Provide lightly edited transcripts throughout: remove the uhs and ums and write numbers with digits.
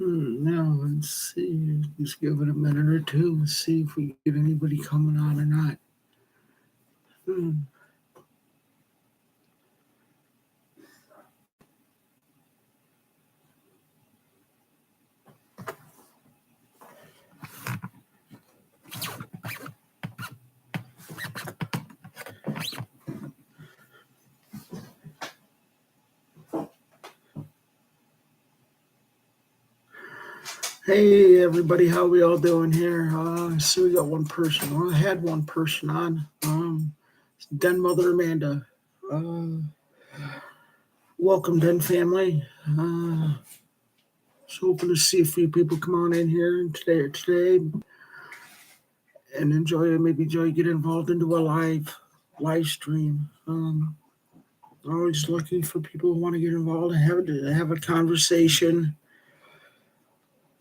Now let's see. Just give it a minute or two. Let's see if we get anybody coming on or not. Hmm. Hey everybody, how we all doing here? So we got one person. Well, I had one person on. Den Mother Amanda. Uh, Welcome, Den family. So hoping to see a few people come on in here today and maybe get involved into a live stream. Always looking for people who want to get involved and have a conversation,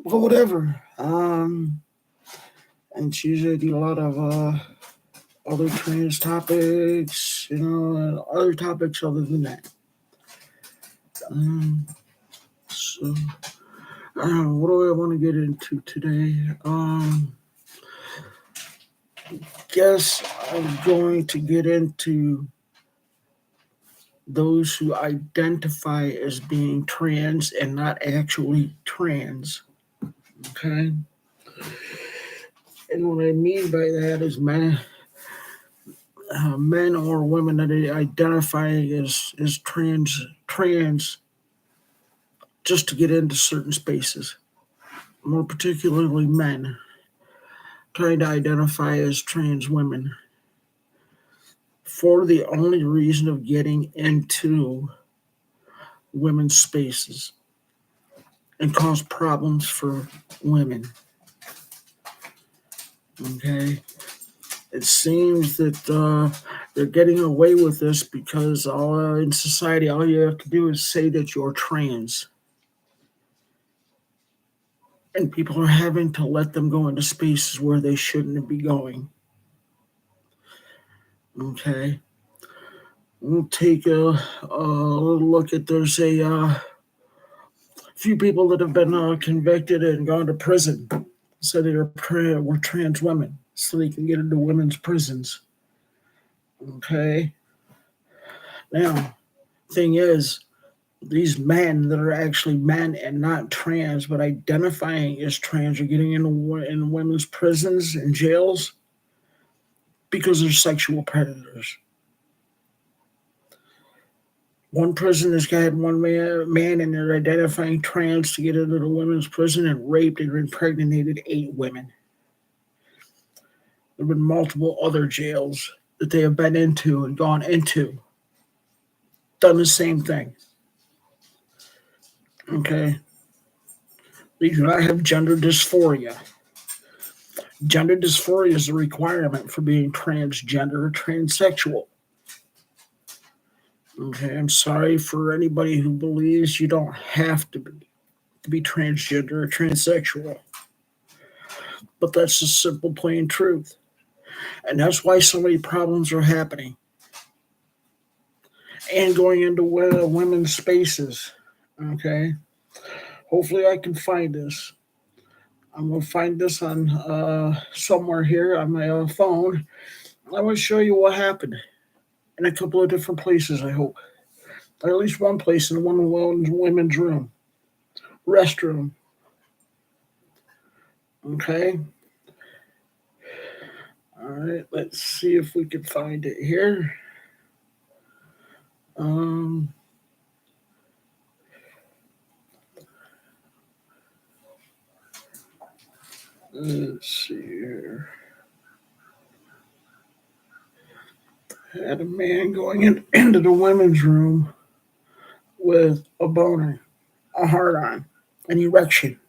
whatever. And it's usually do a lot of other trans topics, and other topics other than that. So, what do I want to get into today? Guess I'm going to get into those who identify as being trans and not actually trans. Okay? And what I mean by that is men or women that identify as trans just to get into certain spaces, more particularly men trying to identify as trans women for the only reason of getting into women's spaces and cause problems for women. Okay? It seems that they're getting away with this because in society, all you have to do is say that you're trans. And people are having to let them go into spaces where they shouldn't be going. Okay? We'll take a look at there's a few people that have been convicted and gone to prison. Said they were trans women, so they can get into women's prisons. Okay? Now, thing is, these men that are actually men and not trans, but identifying as trans, are getting in women's prisons and jails because they're sexual predators. One prison has got one man and they're identifying trans to get into the women's prison and raped and impregnated 8 women. There have been multiple other jails that they have been into and gone into, done the same thing. Okay? They do not have gender dysphoria. Gender dysphoria is a requirement for being transgender or transsexual. Okay, I'm sorry for anybody who believes you don't have to be transgender or transsexual. But that's the simple, plain truth. And that's why so many problems are happening. And going into women's spaces. Okay? Hopefully I can find this. I'm going to find this on somewhere here on my phone. I want to show you what happened in a couple of different places, I hope. Or at least one place in one women's room. Restroom. Okay? All right, let's see if we can find it here. Let's see here. Had a man going into the women's room with a boner, a hard on, an erection.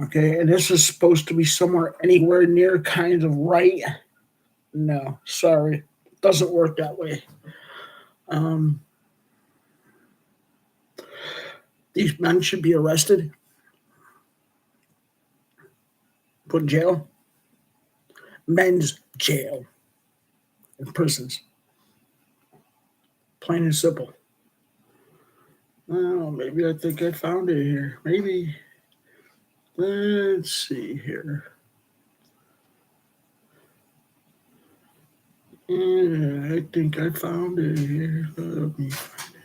Okay, and this is supposed to be somewhere anywhere near kind of right. No, sorry. Doesn't work that way. These men should be arrested, put in jail, men's jail, in prisons. Plain and simple. Oh, maybe I think I found it here. Maybe. Let's see here. Yeah, I think I found it here. Let me find it.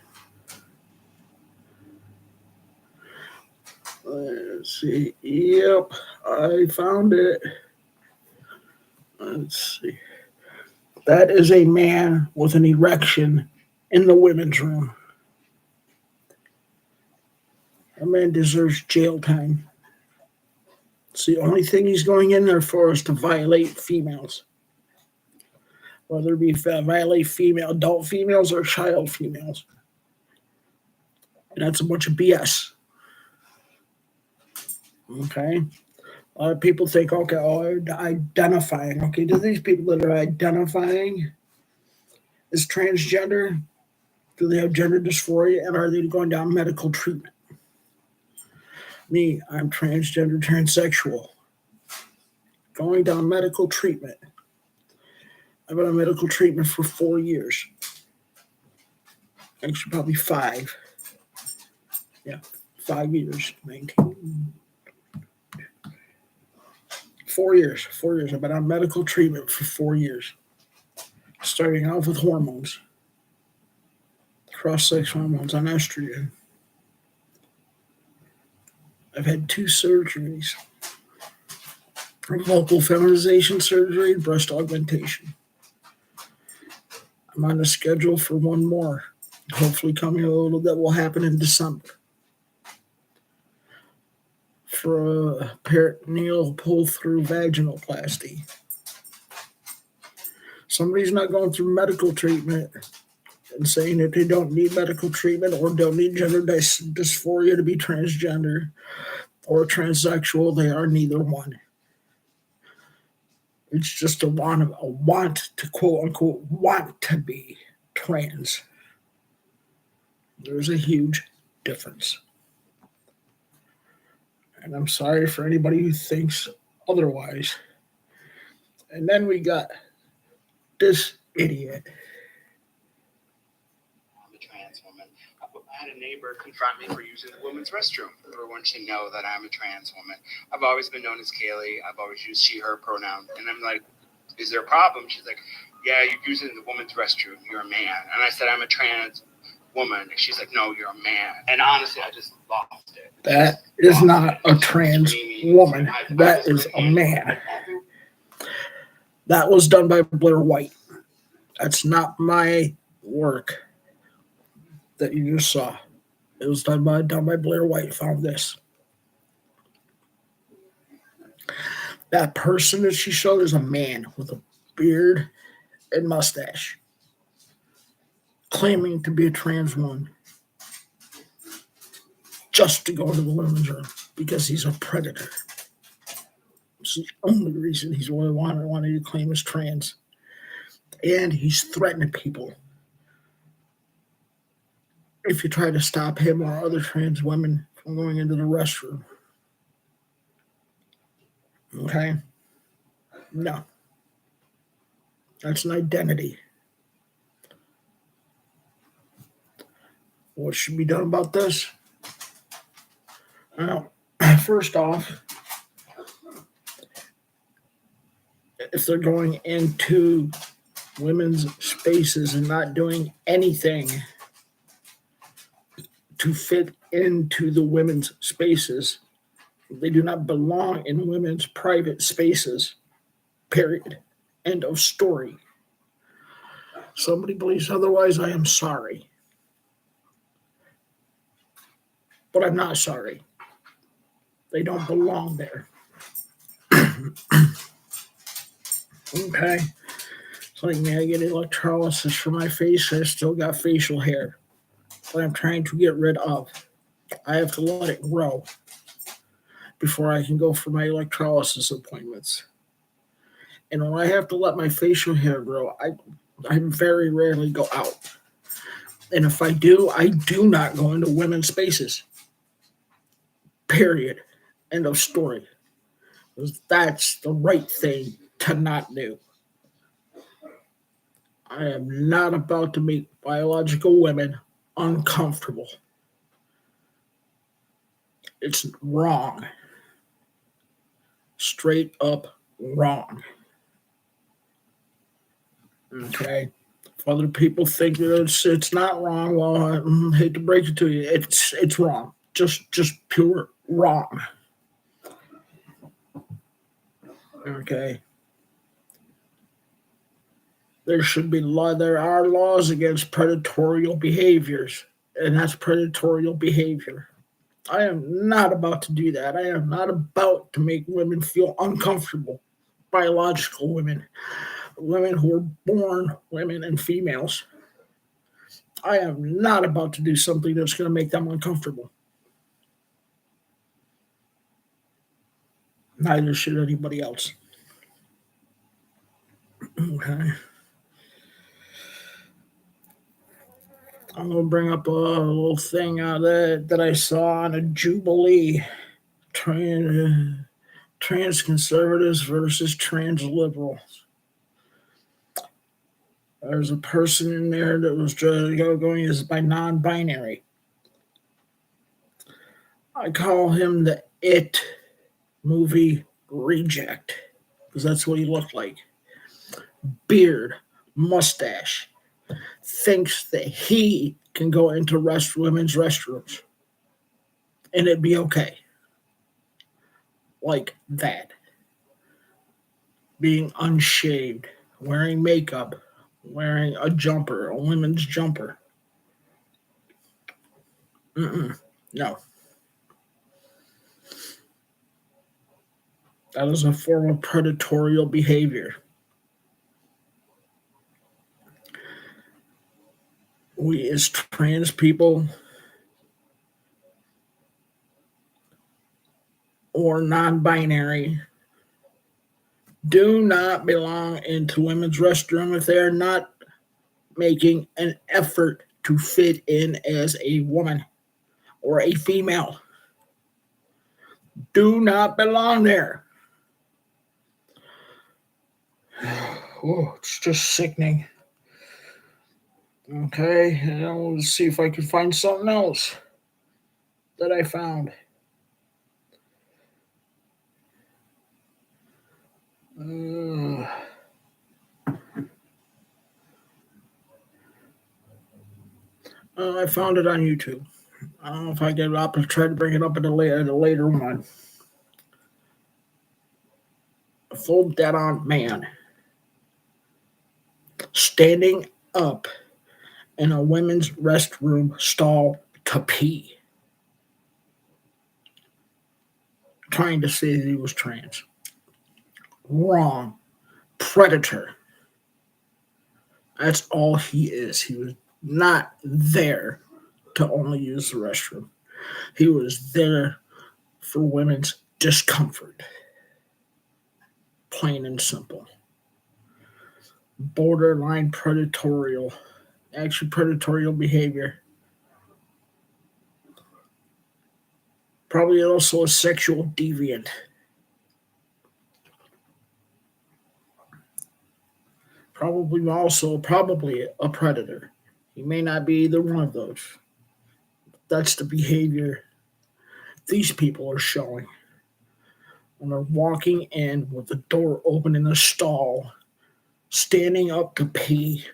Let's see. Yep, I found it. Let's see. That is a man with an erection in the women's room. A man deserves jail time. It's the only thing he's going in there for is to violate females. Whether it be violate female, adult females or child females. And that's a bunch of BS. Okay? A lot of people think, okay, identifying. Okay, do these people that are identifying as transgender, do they have gender dysphoria and are they going down medical treatment? Me, I'm transgender, transsexual. Going down medical treatment. I've been on medical treatment for 4 years. Actually, probably 5. Yeah, 5 years. 19. 4 years. 4 years. I've been on medical treatment for 4 years. Starting off with hormones. Cross-sex hormones on estrogen. I've had 2 surgeries. Vocal feminization surgery and breast augmentation. I'm on the schedule for 1 more. Hopefully coming a little that will happen in December. For a peritoneal pull-through vaginoplasty. Somebody's not going through medical treatment and saying that they don't need medical treatment or don't need gender dysphoria to be transgender or transsexual. They are neither one. It's just a want to quote unquote want to be trans. There's a huge difference. And I'm sorry for anybody who thinks otherwise. And then we got this idiot. I'm a trans woman. I had a neighbor confront me for using the women's restroom. Everyone should know that I'm a trans woman. I've always been known as Kaylee. I've always used she, her pronoun. And I'm like, is there a problem? She's like, yeah, you're using the women's restroom. You're a man. And I said, I'm a trans woman. And she's like, no, you're a man. And honestly, I just lost it. That is not a trans woman. That is a man. That was done by Blair White. That's not my work that you just saw. It was done by Blair White. Found this. That person that she showed is a man with a beard and mustache, claiming to be a trans woman, just to go to the women's room because he's a predator. It's the only reason he's really wanted to claim as trans. And he's threatening people. If you try to stop him or other trans women from going into the restroom. Okay? No. That's an identity. What should be done about this? Well, first off, if they're going into women's spaces and not doing anything to fit into the women's spaces, they do not belong in women's private spaces, period. End of story. Somebody believes otherwise, I am sorry. But I'm not sorry. They don't belong there. Okay. It's like me, I get electrolysis for my face. I still got facial hair that I'm trying to get rid of. I have to let it grow before I can go for my electrolysis appointments. And when I have to let my facial hair grow, I very rarely go out. And if I do not go into women's spaces. Period. End of story. That's the right thing to not do. I am not about to make biological women uncomfortable. It's wrong. Straight up wrong. Okay. If other people think that it's not wrong, well, I hate to break it to you, it's wrong. Just pure wrong. Okay. There should be law. There are laws against predatorial behaviors, and that's predatorial behavior. I am not about to do that. I am not about to make women feel uncomfortable. Biological women, women who are born women and females. I am not about to do something that's going to make them uncomfortable. Neither should anybody else. Okay. I'm going to bring up a little thing that I saw on a Jubilee. Trans conservatives versus trans liberals. There's a person in there that was going as by non-binary. I call him the It movie reject because that's what he looked like. Beard, mustache, thinks that he can go into women's restrooms and it'd be okay. Like that. Being unshaved, wearing makeup, wearing a jumper, a women's jumper. No. That is a form of predatorial behavior. We as trans people or non-binary do not belong into women's restroom if they're not making an effort to fit in as a woman or a female. Do not belong there. Oh, it's just sickening. Okay, let's see if I can find something else that I found. I found it on YouTube. I don't know if I get it up. I'll try to bring it up at a later one. A full dead-on man standing up in a women's restroom stall to pee, trying to say that he was trans. Wrong. Predator. That's all he is. He was not there to only use the restroom. He was there for women's discomfort. Plain and simple. Borderline predatorial. Actually, predatorial behavior. Probably also a sexual deviant. Probably a predator. He may not be either one of those. That's the behavior these people are showing when they're walking in with the door open in a stall, standing up to pee,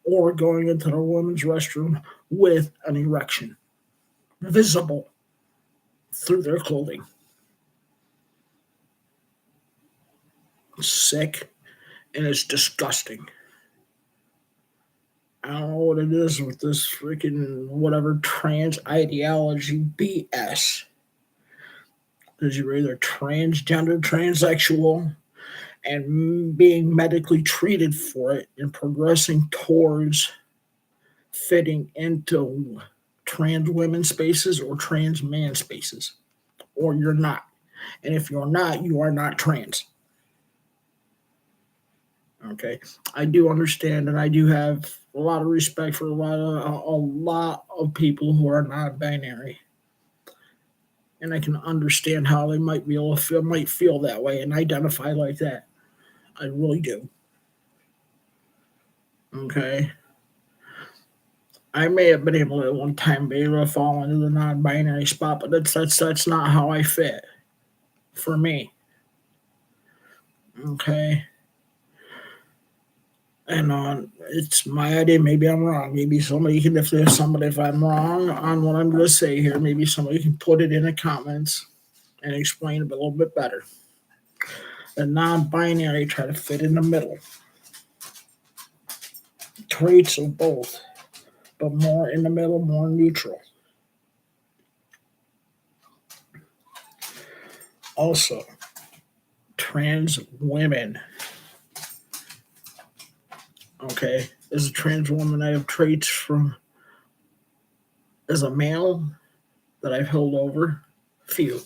or going into the women's restroom with an erection visible through their clothing. It's sick and it's disgusting. I don't know what it is with this freaking whatever trans ideology BS. Because you're either transgender, transsexual, and being medically treated for it and progressing towards fitting into trans women spaces or trans man spaces. Or you're not. And if you're not, you are not trans. Okay. I do understand and I do have a lot of respect for a lot of people who are non-binary. And I can understand how they might feel that way and identify like that. I really do. Okay. I may have been able to at one time be able to fall into the non-binary spot, but that's not how I fit for me. Okay. And it's my idea. Maybe I'm wrong. Maybe somebody can, if I'm wrong on what I'm going to say here, maybe somebody can put it in the comments and explain it a little bit better. The non-binary try to fit in the middle. Traits of both, but more in the middle, more neutral. Also, trans women. Okay, as a trans woman, I have traits from as a male that I've held over. Few.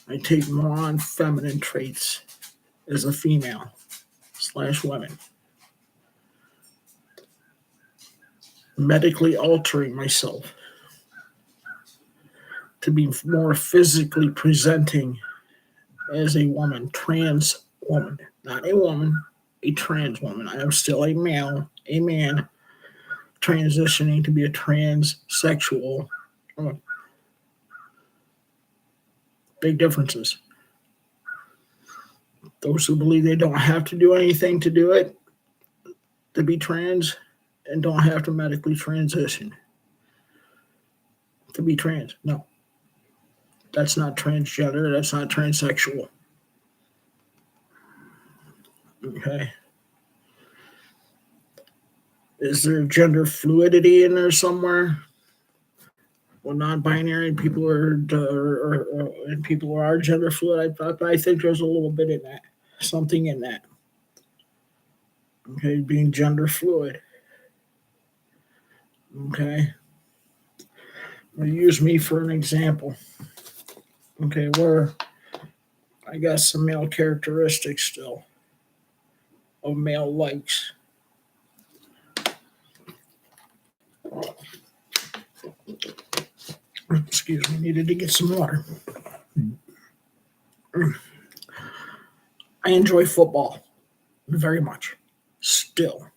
I take more on feminine traits as a female / women. Medically altering myself to be more physically presenting as a woman, trans woman, not a woman, a trans woman. I am still a male, a man, transitioning to be a transsexual. Big differences. Those who believe they don't have to do anything to do it, to be trans, and don't have to medically transition to be trans. No. That's not transgender. That's not transsexual. Okay. Is there gender fluidity in there somewhere? Well, non-binary people and people who are gender fluid. I think there's a little bit in that, something in that. Okay, being gender fluid. Okay, use me for an example. Okay, where I got some male characteristics still of male likes. Excuse me, needed to get some water. I enjoy football very much still.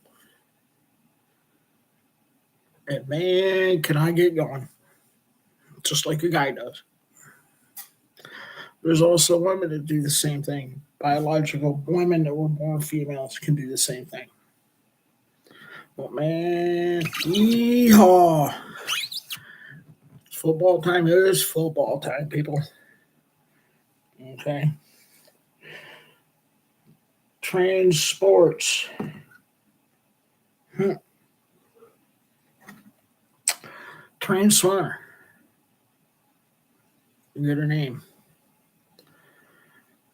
And man, can I get going just like a guy does. There's also women that do the same thing. Biological women that were born females can do the same thing. But man, yeehaw. Football time is football time, people. Okay. Trans sports. Trans swimmer. You get her name.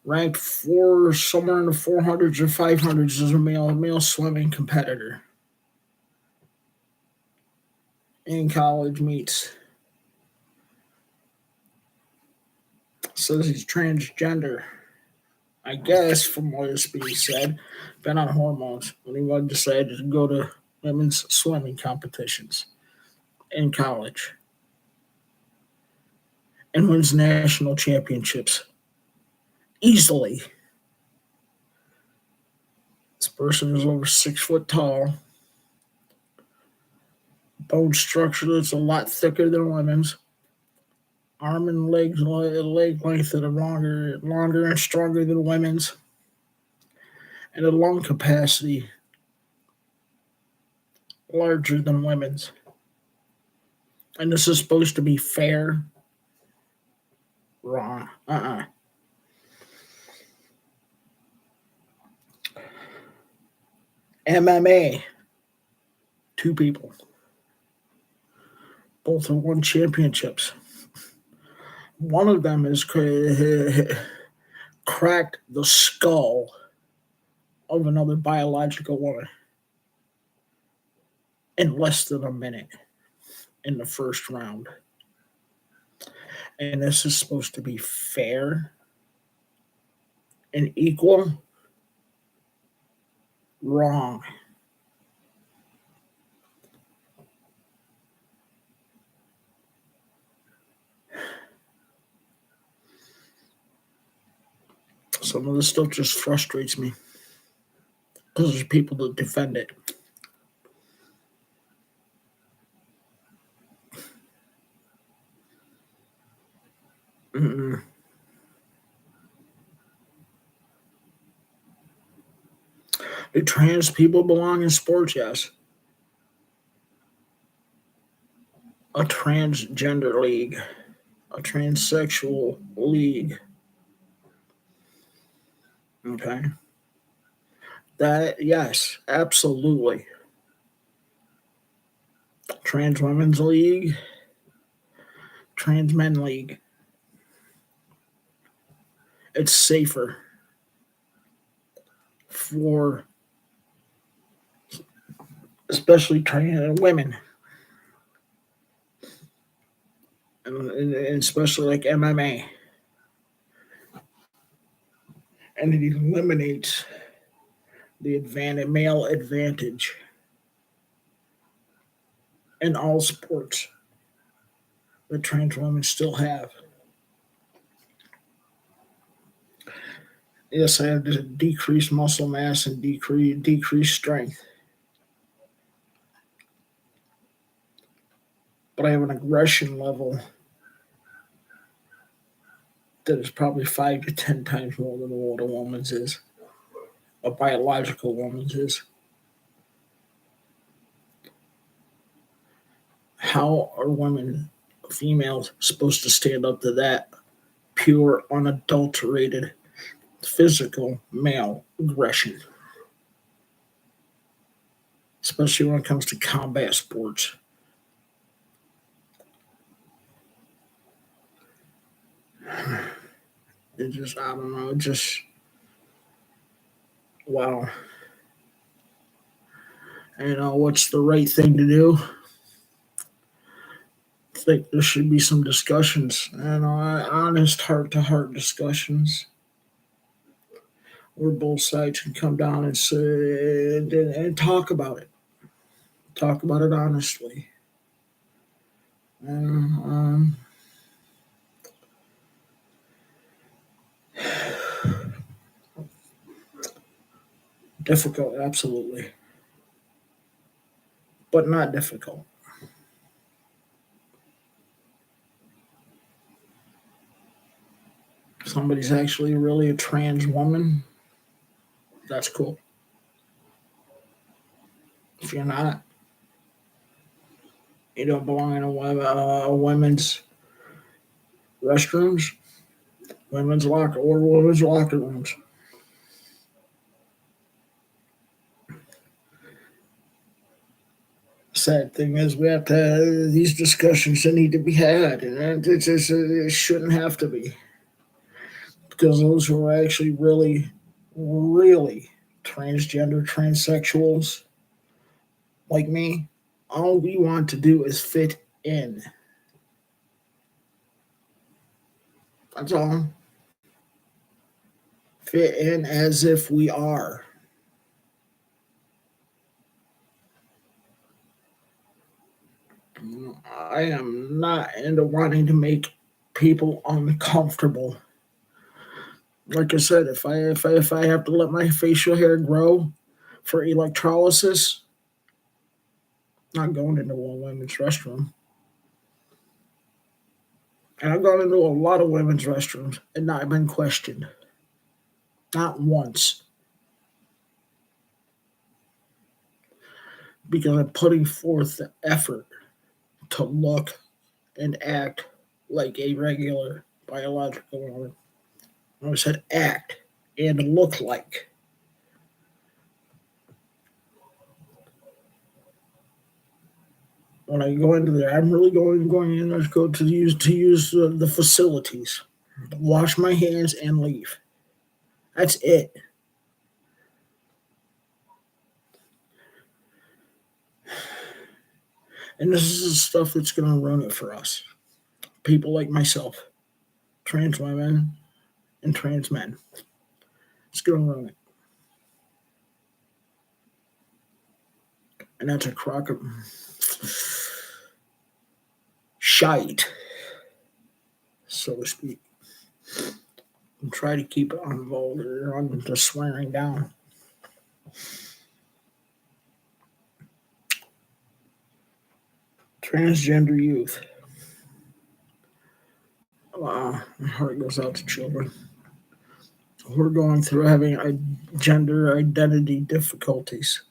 Ranked somewhere in the 400s or 500s as a male swimming competitor. In college meets. Says he's transgender. I guess from what is being said, been on hormones when he decided to go to women's swimming competitions in college and wins national championships easily. This person is over 6 foot tall, bone structure that's a lot thicker than women's. Arm and leg length that are longer and stronger than women's, and a lung capacity larger than women's. And this is supposed to be fair. Wrong. MMA. 2 people. Both have won championships. One of them has cracked the skull of another biological woman in less than a minute in the first round. And this is supposed to be fair and equal. Wrong. Some of this stuff just frustrates me because there's people that defend it. Mm-mm. Do trans people belong in sports? Yes. A transgender league, a transsexual league. Okay. That, yes, absolutely. Trans women's league, trans men league. It's safer for especially trans women, and especially like MMA. And it eliminates the male advantage in all sports that trans women still have. Yes, I have decreased muscle mass and decreased strength, but I have an aggression level that is probably 5 to 10 times more than what a woman's is, a biological woman's is. How are women, females, supposed to stand up to that pure, unadulterated, physical male aggression, especially when it comes to combat sports? It just, I don't know, it just, wow. What's the right thing to do? I think there should be some discussions, honest heart to heart discussions where both sides can come down and sit and talk about it. Talk about it honestly. And, difficult, absolutely, but not difficult. If somebody's actually really a trans woman, that's cool. If you're not, you don't belong in a women's restrooms, women's locker rooms. Sad thing is, we have to these discussions that need to be had, and it shouldn't have to be, because those who are actually really, really transgender, transsexuals like me, all we want to do is fit in. That's all. Fit in as if we are. I am not into wanting to make people uncomfortable. Like I said, if I have to let my facial hair grow for electrolysis, not going into a women's restroom. And I've gone into a lot of women's restrooms and not been questioned. Not once. Because I'm putting forth the effort to look and act like a regular biological woman. I said act and look like. When I go into there, I'm really going in. Let's go to use the facilities, wash my hands and leave. That's it. And this is the stuff that's going to ruin it for us. People like myself, trans women and trans men. It's going to ruin it. And that's a crock of shite, so to speak. And try to keep it on vulgar, on the swearing down. Transgender youth. My heart goes out to children who are going through having gender identity difficulties.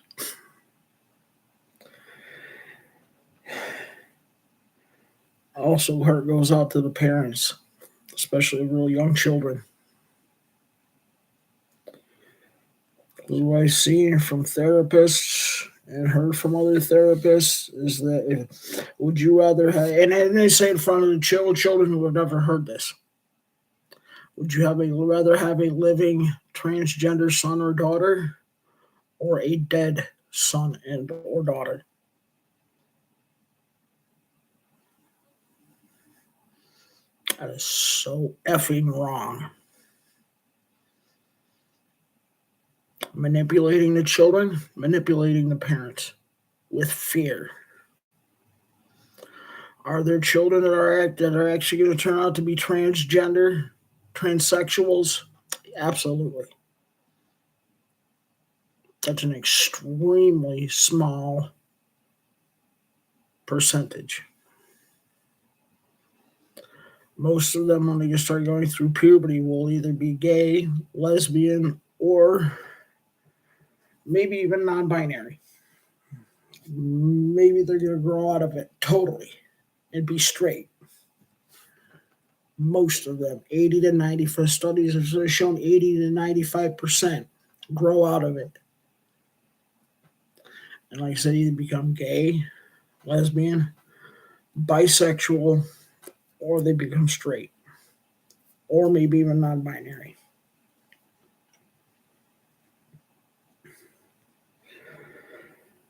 Also, heart goes out to the parents, especially real young children. Who I see from therapists and heard from other therapists is that would you rather have, and they say in front of the children who have never heard this, would you rather have a living transgender son or daughter or a dead son and or daughter? That is so effing wrong. Manipulating the children, manipulating the parents with fear. Are there children that are actually going to turn out to be transgender, transsexuals? Absolutely. That's an extremely small percentage. Most of them, when they start going through puberty, will either be gay, lesbian, or maybe even non-binary. Maybe they're going to grow out of it totally and be straight. Most of them, 80 to 95 studies have shown 80 to 95% grow out of it. And like I said, either become gay, lesbian, bisexual, or they become straight, or maybe even non-binary.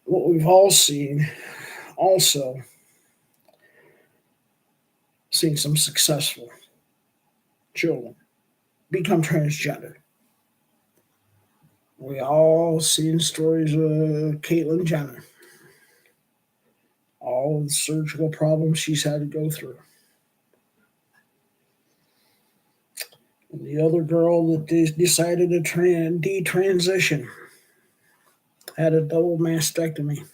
What we've all seen, also seen some successful children become transgender. We all seen stories of Caitlyn Jenner, all the surgical problems she's had to go through. And the other girl that decided to detransition had a double mastectomy.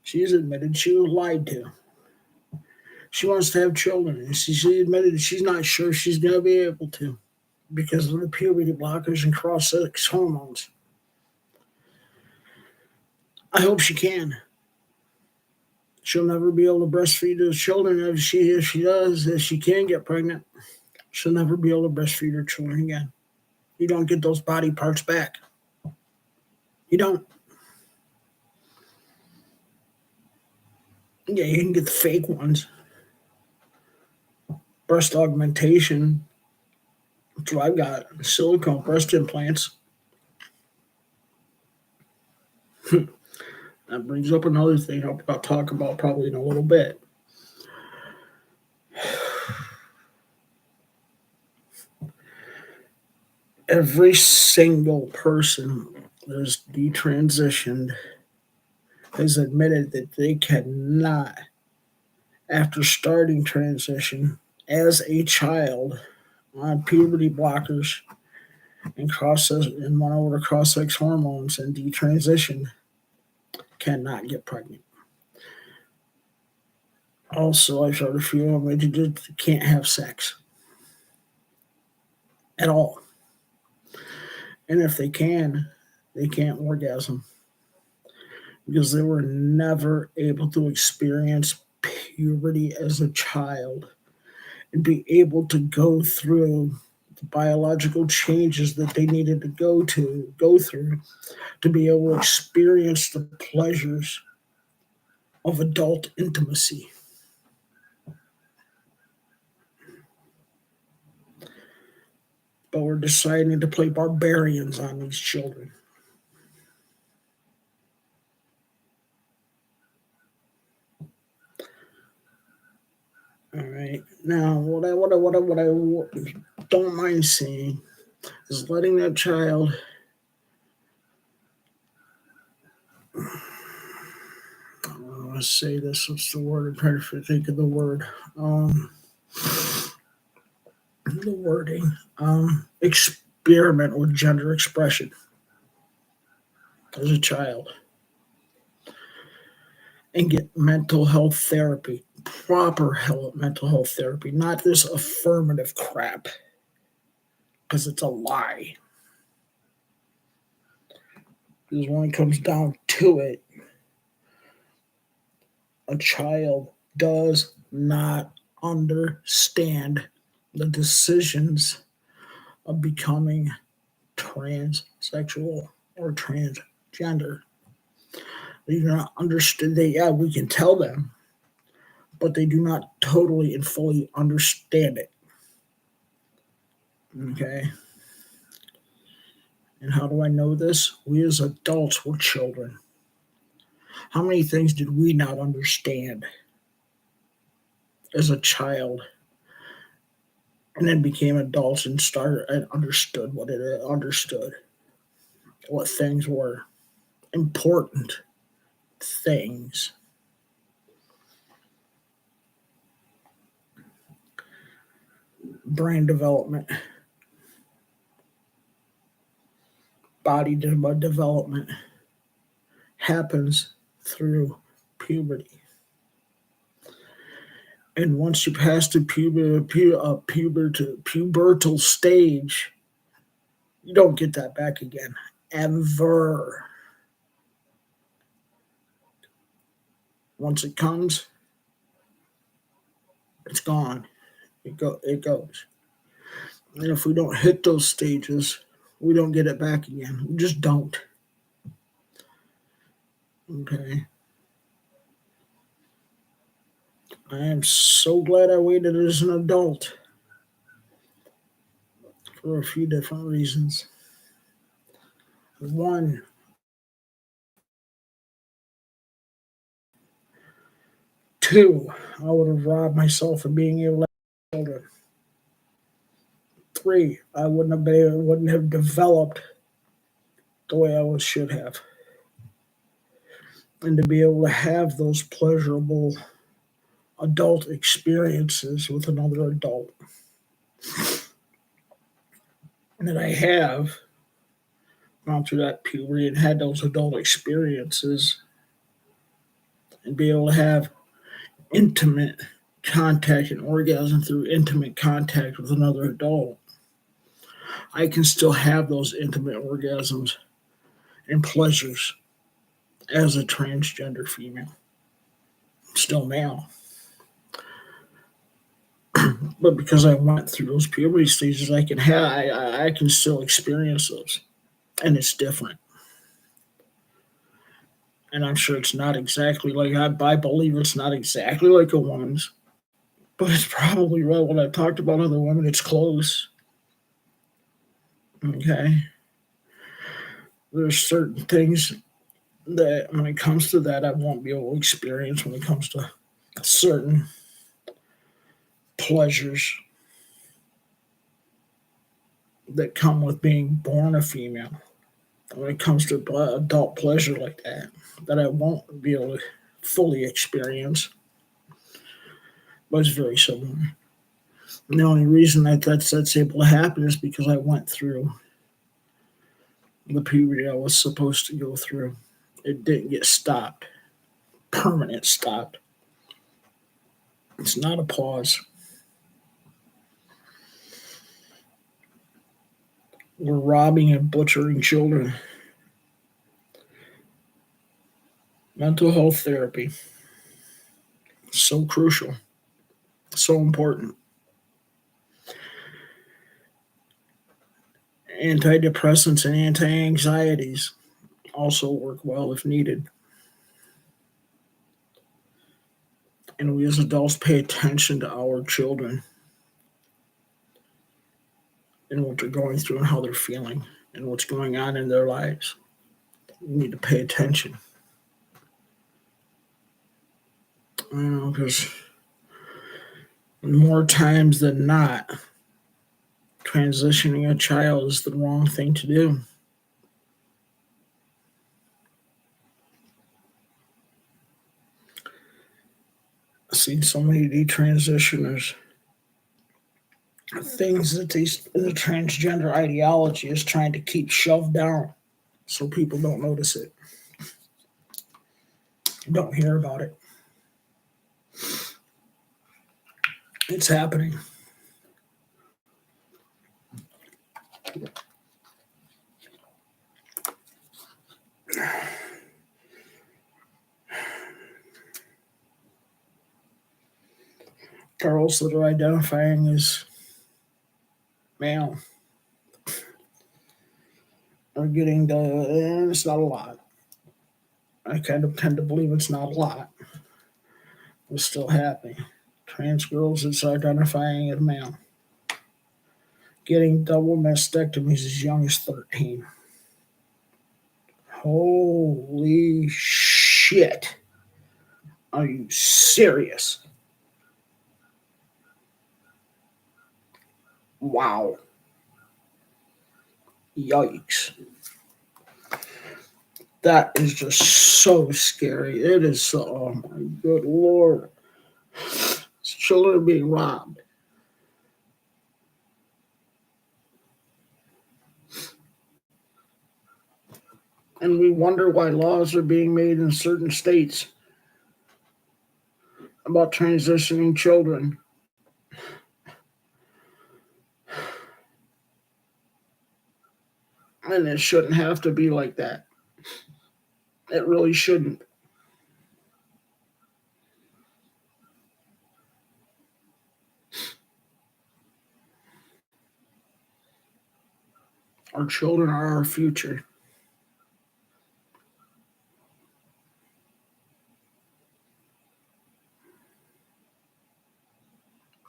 She's admitted she was lied to. She wants to have children, and she admitted that she's not sure she's going to be able to because of the puberty blockers and cross-sex hormones. I hope she can. She'll never be able to breastfeed those children if she can get pregnant. She'll never be able to breastfeed her children again. You don't get those body parts back. You don't. Yeah, you can get the fake ones. Breast augmentation. That's what I've got. Silicone breast implants. That brings up another thing I'll talk about probably in a little bit. Every single person that is detransitioned has admitted that they cannot, after starting transition as a child on puberty blockers and went over to cross-sex hormones and detransition, cannot get pregnant. Also, I've heard a few of them that can't have sex at all. And if they can, they can't orgasm because they were never able to experience puberty as a child and be able to go through the biological changes that they needed to go through to be able to experience the pleasures of adult intimacy. But we're deciding to play barbarians on these children. All right. Now, what I don't mind seeing is letting that child I want to say this. What's the word? I'm trying to think of the word. The wording. Experiment with gender expression as a child and get mental health therapy proper mental health therapy, not this affirmative crap, because it's a lie. Because when it comes down to it, a child does not understand the decisions of becoming transsexual or transgender. They do not understand. Yeah, we can tell them, but they do not totally and fully understand it. Okay? And how do I know this? We as adults were children. How many things did we not understand as a child and then became adults and started and understood what it understood, what things were important things. Brain development, body development happens through puberty. And once you pass the pubertal stage, you don't get that back again, ever. Once it comes, it's gone. It goes. And if we don't hit those stages, we don't get it back again. We just don't. Okay. I am so glad I waited as an adult for a few different reasons. One, two, I would have robbed myself of being able to have children. Three, I wouldn't have developed the way I should have. And to be able to have those pleasurable adult experiences with another adult. And that I have gone through that puberty and had those adult experiences and be able to have intimate contact and orgasm through intimate contact with another adult. I can still have those intimate orgasms and pleasures as a transgender female. Still male. But because I went through those puberty stages, I can still experience those. And it's different. And I'm sure it's not exactly like I believe it's not exactly like a woman's, but it's probably right. When I talked about other women, it's close. Okay. There's certain things that when it comes to that, I won't be able to experience when it comes to certain pleasures that come with being born a female. When it comes to adult pleasure like that I won't be able to fully experience, but it's very similar. And the only reason that's able to happen is because I went through the puberty I was supposed to go through. It didn't get stopped, permanent stopped. It's not a pause. We're robbing and butchering children. Mental health therapy. So crucial. So important. Antidepressants and anti-anxieties also work well if needed. And we as adults pay attention to our children and what they're going through and how they're feeling and what's going on in their lives. We need to pay attention. Because more times than not, transitioning a child is the wrong thing to do. I've seen so many detransitioners. Things that the transgender ideology is trying to keep shoved down so people don't notice it. Don't hear about it. It's happening. Girls that are identifying as male are getting the, and it's not a lot. I kind of tend to believe it's not a lot. It's still happening. Trans girls that's identifying as male getting double mastectomies as young as 13. Holy shit. Are you serious? Wow. Yikes. That is just so scary. It is so, oh my good lord. Children are being robbed. And we wonder why laws are being made in certain states about transitioning children. And it shouldn't have to be like that. It really shouldn't. Our children are our future.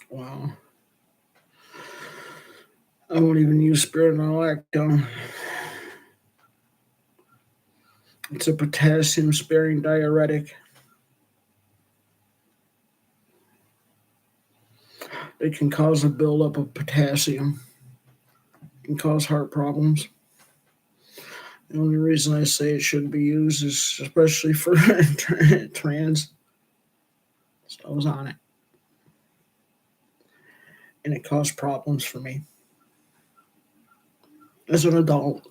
Wow. I won't even use spironolactone. It's a potassium sparing diuretic. It can cause a buildup of potassium. It can cause heart problems. The only reason I say it shouldn't be used is especially for trans. So I was on it. And it caused problems for me. As an adult,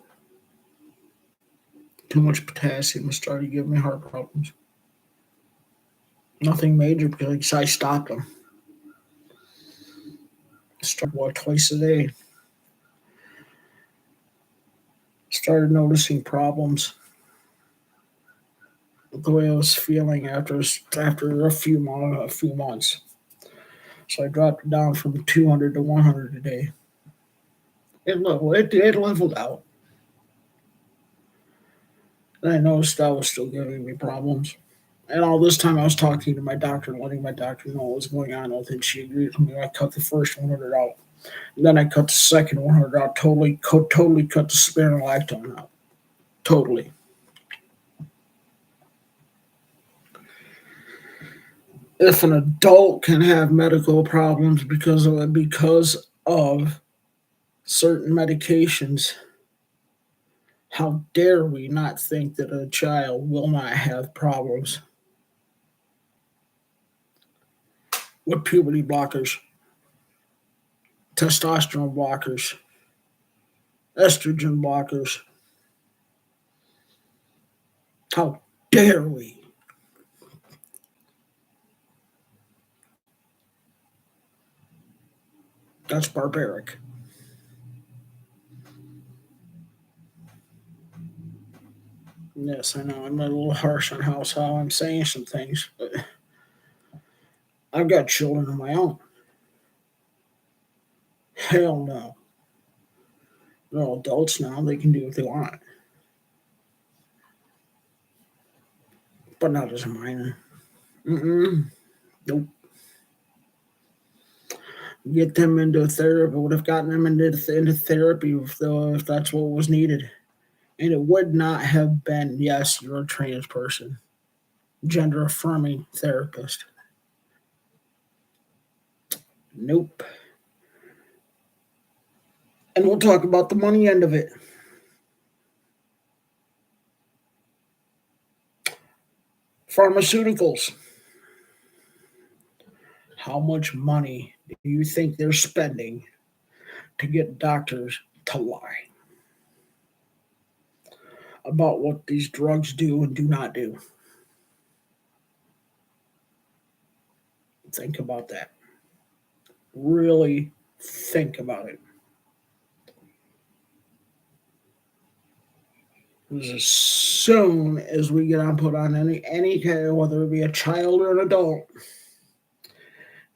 too much potassium started giving me heart problems. Nothing major because I stopped them. Started twice a day. Started noticing problems with the way I was feeling after a few months. So I dropped it down from 200 to 100 a day. It leveled out. And I noticed that was still giving me problems. And all this time I was talking to my doctor and letting my doctor know what was going on with it. She agreed with me. I cut the first 100 out. And then I cut the second 100 out. Totally cut the spironolactone out. Totally. If an adult can have medical problems because of certain medications, how dare we not think that a child will not have problems with puberty blockers, testosterone blockers, estrogen blockers? How dare we? That's barbaric. Yes, I know I'm a little harsh on how I'm saying some things, but I've got children of my own. Hell no. They're all adults now. They can do what they want, but not as a minor. Mm-mm. Nope. Get them into therapy. Would have gotten them into therapy if that's what was needed. And it would not have been, yes, you're a trans person, gender affirming therapist. Nope. And we'll talk about the money end of it. Pharmaceuticals. How much money do you think they're spending to get doctors to lie about what these drugs do and do not do? Think about that. really think about it. Because as soon as we get on put on any kind of, whether it be a child or an adult,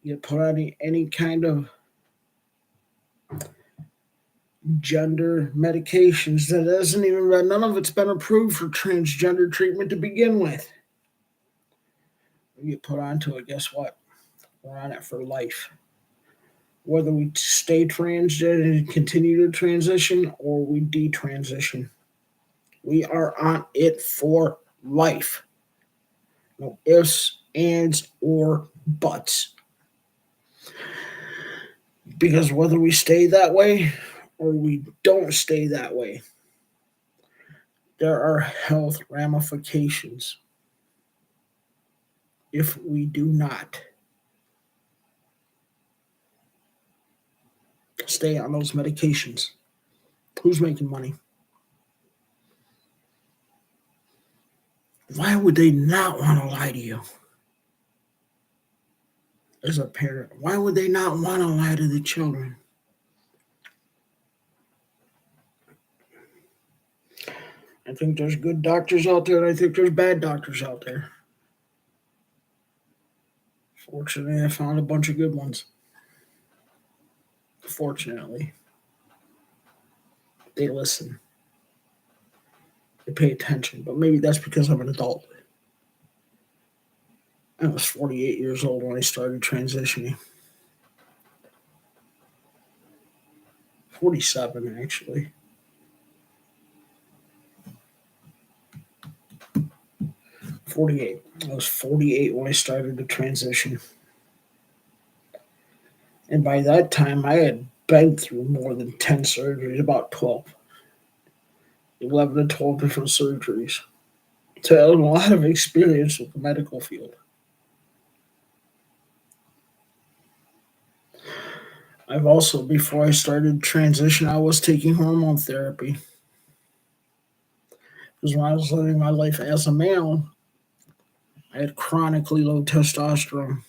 you put on any kind of gender medications that isn't even none of it's been approved for transgender treatment to begin with. You get put onto it, guess what? We're on it for life. Whether we stay transgender and continue to transition or we detransition, we are on it for life. No ifs, ands, or buts. Because whether we stay that way or we don't stay that way, there are health ramifications if we do not stay on those medications. Who's making money? Why would they not want to lie to you as a parent? Why would they not want to lie to the children? I think there's good doctors out there, and I think there's bad doctors out there. Fortunately, I found a bunch of good ones. Fortunately, they listen. They pay attention, but maybe that's because I'm an adult. I was 48 years old when I started transitioning. 47, actually. I was 48 when I started to transition. And by that time, I had been through more than 10 surgeries, about 12. 11 to 12 different surgeries. So I had a lot of experience with the medical field. I've also, before I started transition, I was taking hormone therapy. Because when I was living my life as a male, I had chronically low testosterone.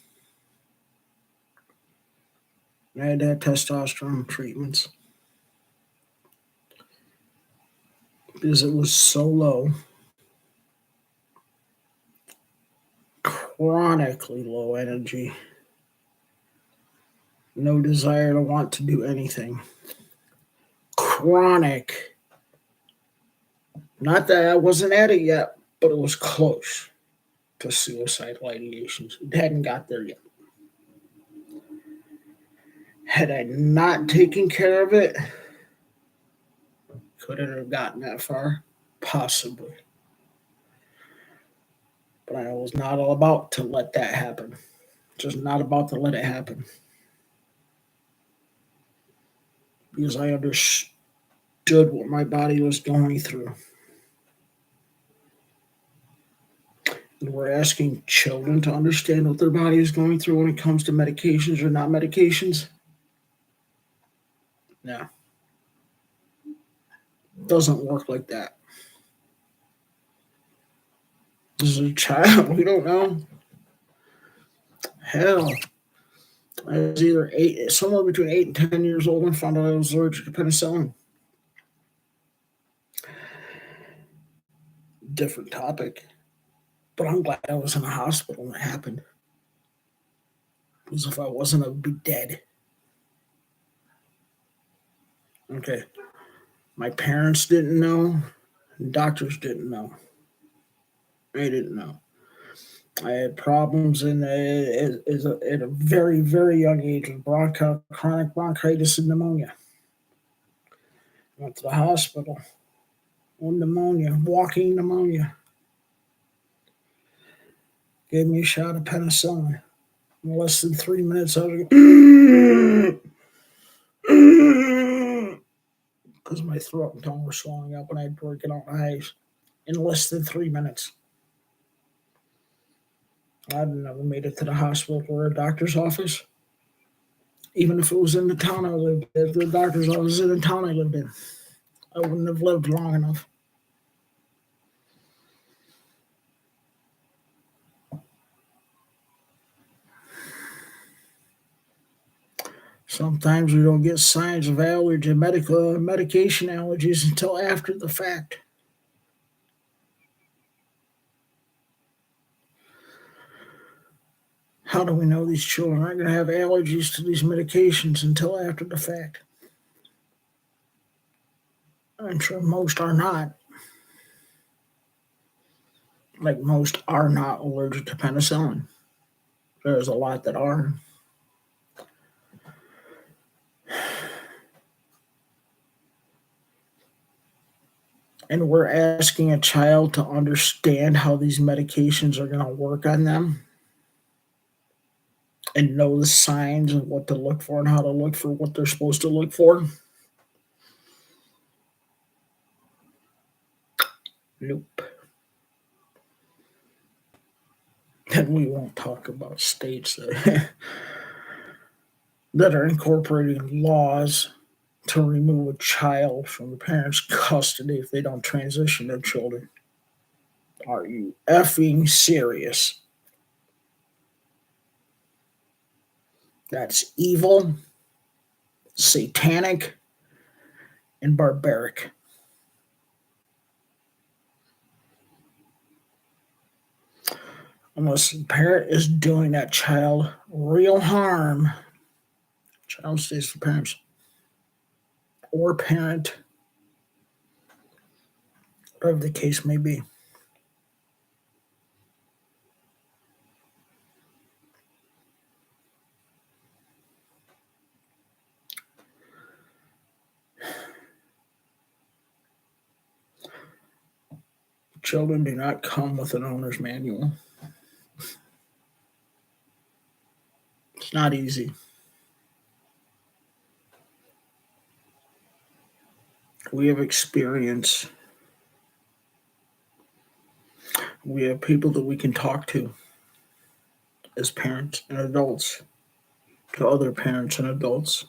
I had to have testosterone treatments. Because it was so low, chronically low energy, no desire to want to do anything. Chronic. Not that I wasn't at it yet, but it was close to suicidal ideations. It hadn't got there yet. Had I not taken care of it, could it have gotten that far? Possibly. But I was not all about to let that happen. Just not about to let it happen. Because I understood what my body was going through. And we're asking children to understand what their body is going through when it comes to medications or not medications. No. It doesn't work like that. As a child, we don't know. Hell, I was either somewhere between 8 and 10 years old and found out I was allergic to penicillin. Different topic. But I'm glad I was in a hospital when it happened. Because if I wasn't, I would be dead. Okay. My parents didn't know. Doctors didn't know. I didn't know. I had problems at a very, very young age with chronic bronchitis and pneumonia. Went to the hospital. Pneumonia, walking pneumonia. Gave me a shot of penicillin. In less than 3 minutes, I was because my throat and tongue were swelling up and I had broken out eyes. In less than 3 minutes. I'd never made it to the hospital or a doctor's office. Even if it was in the town I lived in, if the doctor's office was in the town I lived in, I wouldn't have lived long enough. Sometimes we don't get signs of allergy, medication allergies until after the fact. How do we know these children aren't going to have allergies to these medications until after the fact? I'm sure most are not. Like most are not allergic to penicillin. There's a lot that are. And we're asking a child to understand how these medications are going to work on them and know the signs of what to look for and how to look for what they're supposed to look for. Nope. And we won't talk about states that, that are incorporating laws to remove a child from the parent's custody if they don't transition their children. Are you effing serious? That's evil, satanic, and barbaric. Unless the parent is doing that child real harm, child stays with parents or parent, whatever the case may be. Children do not come with an owner's manual. It's not easy. We have experience. We have people that we can talk to as parents and adults, to other parents and adults,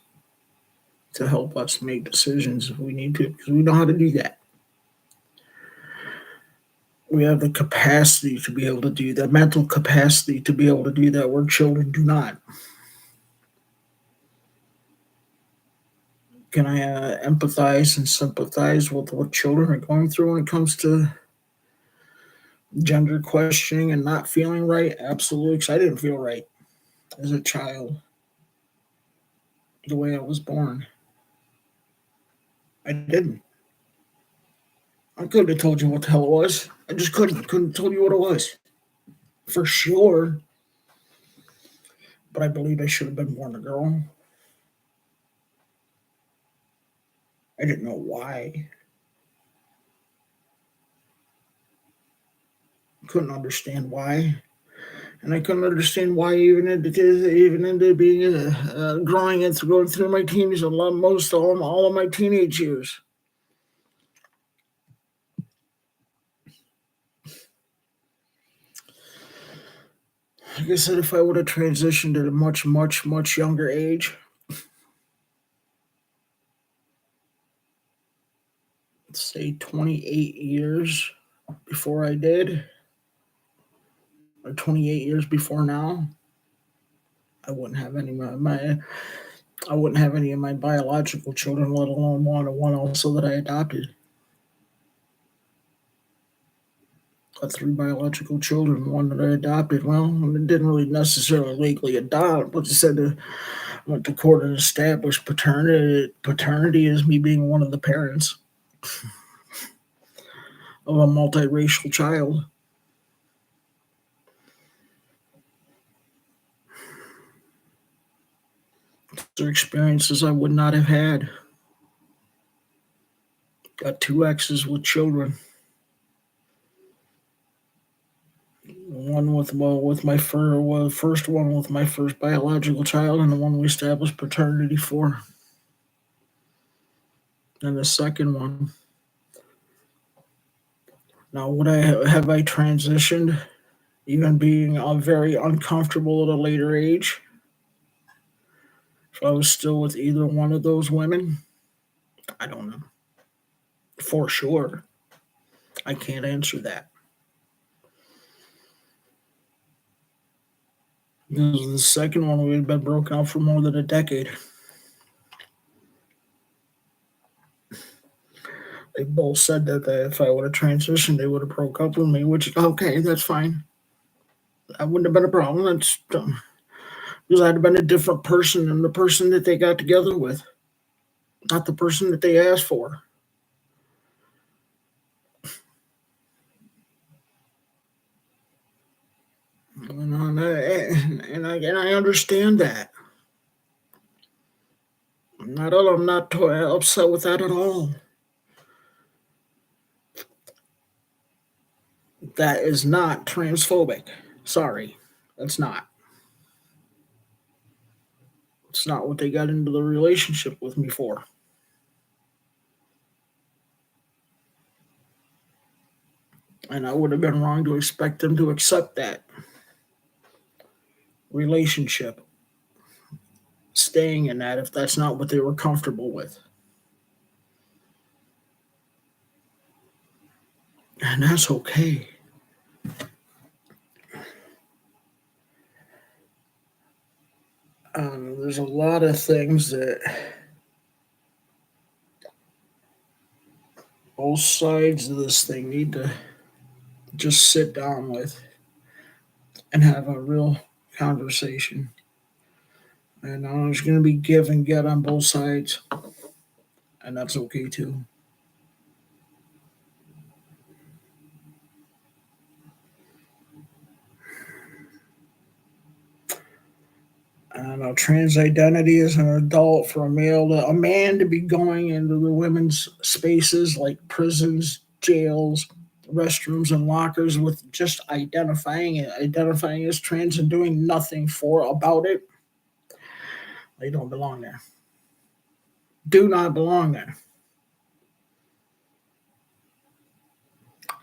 to help us make decisions if we need to, because we know how to do that. We have the capacity to be able to do that, mental capacity to be able to do that, where children do not. Can I empathize and sympathize with what children are going through when it comes to gender questioning and not feeling right? Absolutely, because I didn't feel right as a child the way I was born. I didn't. I couldn't have told you what the hell it was. I just couldn't tell you what it was. For sure. But I believe I should have been born a girl. I didn't know why. Couldn't understand why. And I couldn't understand why even into being growing into going through my teens and most all of my teenage years. Like I said, if I would have transitioned at a much, much, much younger age, let's say 28 years before I did, or 28 years before now, I wouldn't have any of my biological children, let alone one also that I adopted. Got three biological children, one that I adopted. Well, I didn't really necessarily legally adopt, but said went to court and established paternity. Paternity is me being one of the parents of a multiracial child. Those are experiences I would not have had. Got two exes with children. One with my first one with my first biological child, and the one we established paternity for. And the second one. Now, would I transitioned, even being very uncomfortable at a later age? If I was still with either one of those women, I don't know. For sure, I can't answer that. Because the second one, we had been broken up for more than a decade. They both said that if I would have transitioned, they would have broke up with me, which, okay, that's fine. That wouldn't have been a problem. That's because I'd have been a different person than the person that they got together with, not the person that they asked for. And I understand that. I'm not upset with that at all. That is not transphobic. Sorry, that's not. It's not what they got into the relationship with me for. And I would have been wrong to expect them to accept that relationship, staying in that if that's not what they were comfortable with. And that's okay. There's a lot of things that both sides of this thing need to just sit down with and have a real conversation. And there's going to be give and get on both sides, and that's okay too. I don't know, trans identity as an adult for a man to be going into the women's spaces like prisons, jails, restrooms, and lockers with just identifying as trans and doing nothing about it. They don't belong there. Do not belong there.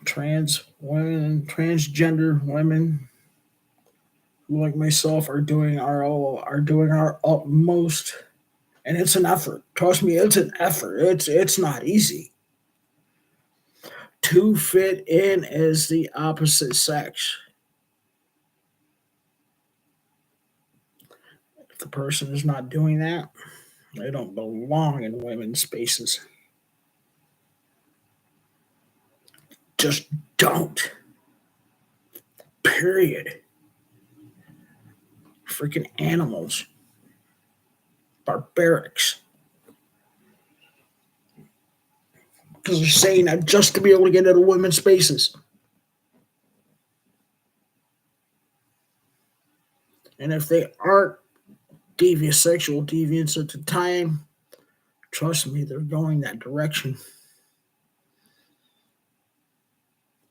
Trans women, transgender women who, like myself, are doing our utmost, and it's an effort. Trust me, it's an effort. It's not easy to fit in as the opposite sex. If the person is not doing that, they don't belong in women's spaces. Just don't. Period. Freaking animals. Barbarics. Because they're saying that just to be able to get into women's spaces. And if they aren't sexual deviants at the time, trust me, they're going that direction.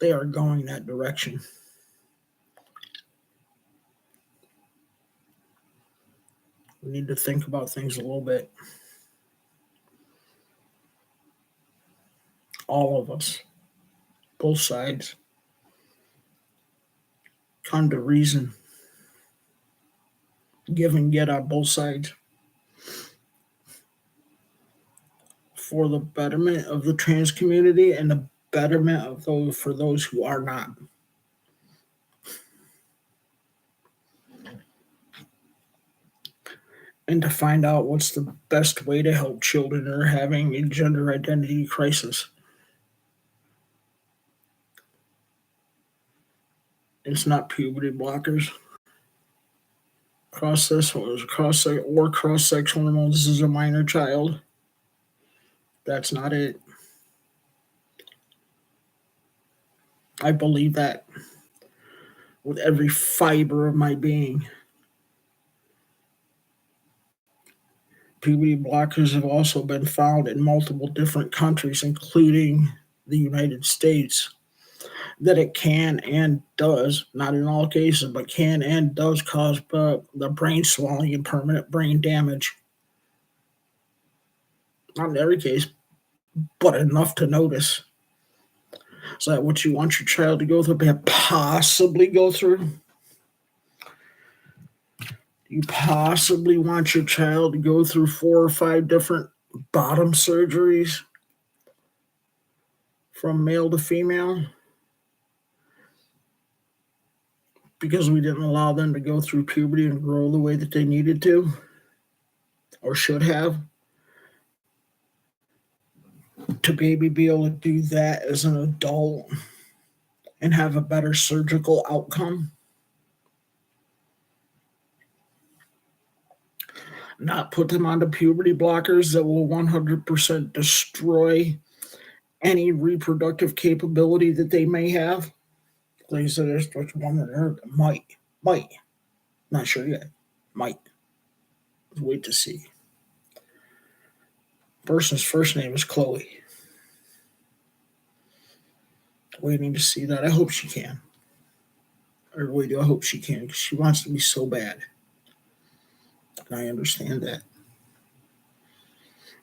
They are going that direction. We need to think about things a little bit. All of us, both sides, come to reason. Give and get on both sides for the betterment of the trans community and the betterment of those who are not. And to find out what's the best way to help children who are having a gender identity crisis. It's not puberty blockers, cross-sex hormones. This is a minor child. That's not it. I believe that with every fiber of my being. Puberty blockers have also been found in multiple different countries, including the United States, that it can and does, not in all cases, but can and does cause the brain swelling and permanent brain damage. Not in every case, but enough to notice. Is that what you want your child to go through? Possibly go through? You possibly want your child to go through 4 or 5 different bottom surgeries from male to female? Because we didn't allow them to go through puberty and grow the way that they needed to or should have? to maybe be able to do that as an adult and have a better surgical outcome. Not put them onto puberty blockers that will 100% destroy any reproductive capability that they may have. Like I said, there's one that might, not sure yet, might. Let's wait to see. Person's first name is Chloe. Waiting to see that. I hope she can. I really do. I hope she can because she wants to be so bad. And I understand that.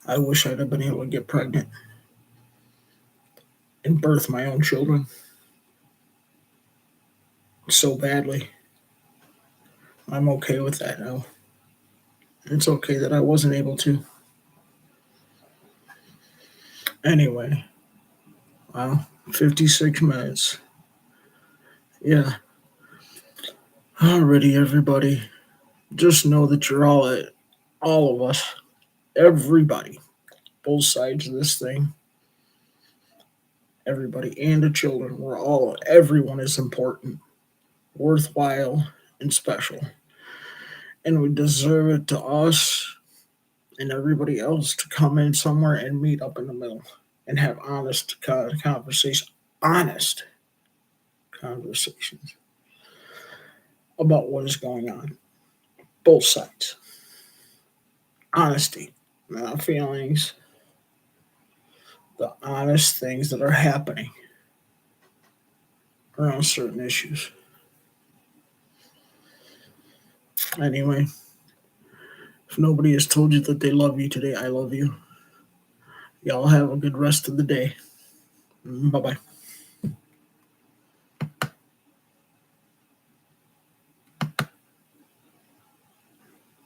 I wish I'd have been able to get pregnant and birth my own children so badly. I'm okay with that now. It's okay that I wasn't able to. Anyway, wow, 56 minutes. Yeah. Alrighty, everybody. Just know that you're all of us, everybody, both sides of this thing, everybody and the children, everyone is important, worthwhile, and special. And we deserve it to us and everybody else to come in somewhere and meet up in the middle and have honest conversations about what is going on. Both sides. Honesty, not feelings. The honest things that are happening around certain issues. Anyway, if nobody has told you that they love you today, I love you. Y'all have a good rest of the day. Bye-bye.